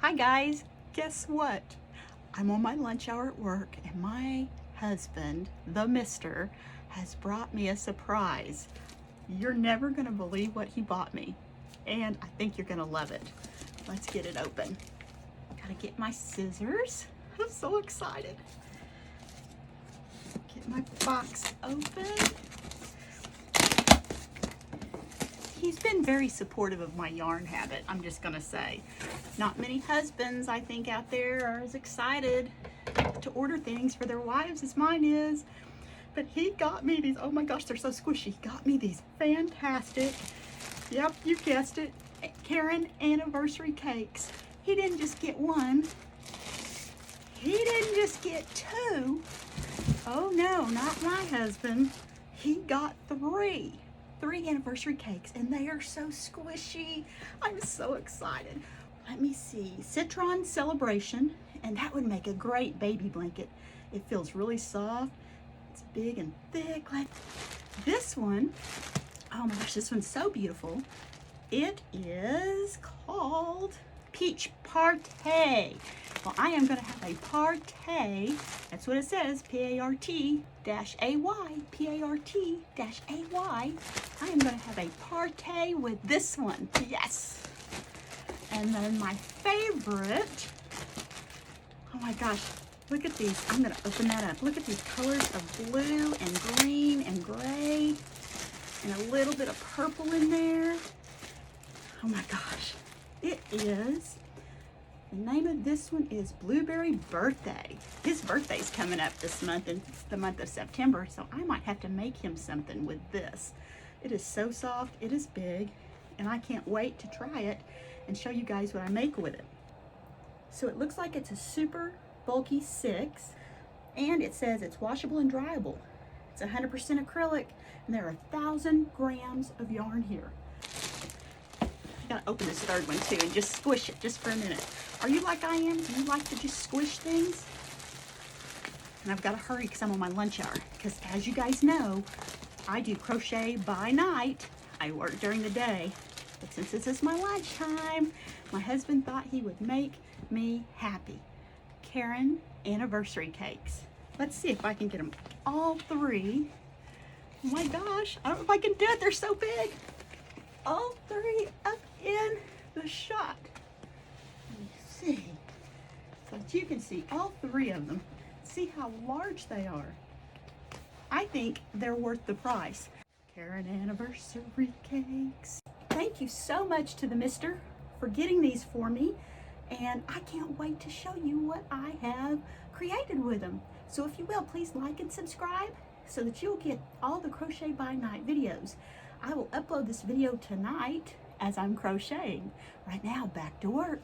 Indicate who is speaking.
Speaker 1: Hi guys, guess what? I'm on my lunch hour at work and my husband, the mister, has brought me a surprise. You're never gonna believe what he bought me, and I think you're gonna love it. Let's get it open. Gotta get my scissors. I'm so excited. Get my box open. He's been very supportive of my yarn habit, I'm just gonna say. Not many husbands, I think, out there are as excited to order things for their wives as mine is. But he got me these, oh my gosh, they're so squishy. He got me these fantastic, yep, you guessed it, Caron anniversary cakes. He didn't just get one. He didn't just get two. Oh no, not my husband. He got three anniversary cakes, and they are so squishy. I'm so excited. Let me see, Citron Celebration, and that would make a great baby blanket. It feels really soft. It's big and thick. Like this one, oh my gosh, this one's so beautiful. It is called Peach Party. Well, I am going to have a party. That's what it says, P-A-R-T-A-Y, P-A-R-T-A-Y. I am going to have a party with this one. Yes. And then my favorite, oh my gosh, look at these. I'm going to open that up. Look at these colors of blue and green and gray and a little bit of purple in there. Oh my gosh. It is, the name of this one is Blueberry Birthday. His birthday's coming up this month, in the month of September, so I might have to make him something with this. It is so soft, it is big, and I can't wait to try it and show you guys what I make with it. So it looks like it's a super bulky 6, and it says it's washable and dryable. It's 100% acrylic, and there are 1,000 grams of yarn here. I gotta open this third one too and just squish it just for a minute. Are you like I am? Do you like to just squish things? And I've gotta hurry because I'm on my lunch hour. Because as you guys know, I do crochet by night. I work during the day. But since this is my lunchtime, my husband thought he would make me happy. Caron anniversary cakes. Let's see if I can get them all three. Oh my gosh, I don't know if I can do it. They're so big. All three up in the shot. Let me see. So that you can see all three of them. See how large they are. I think they're worth the price. Caron anniversary cakes. Thank you so much to the mister for getting these for me. And I can't wait to show you what I have created with them. So if you will, please like and subscribe so that you'll get all the Crochet by Night videos. I will upload this video tonight as I'm crocheting. Right now, back to work.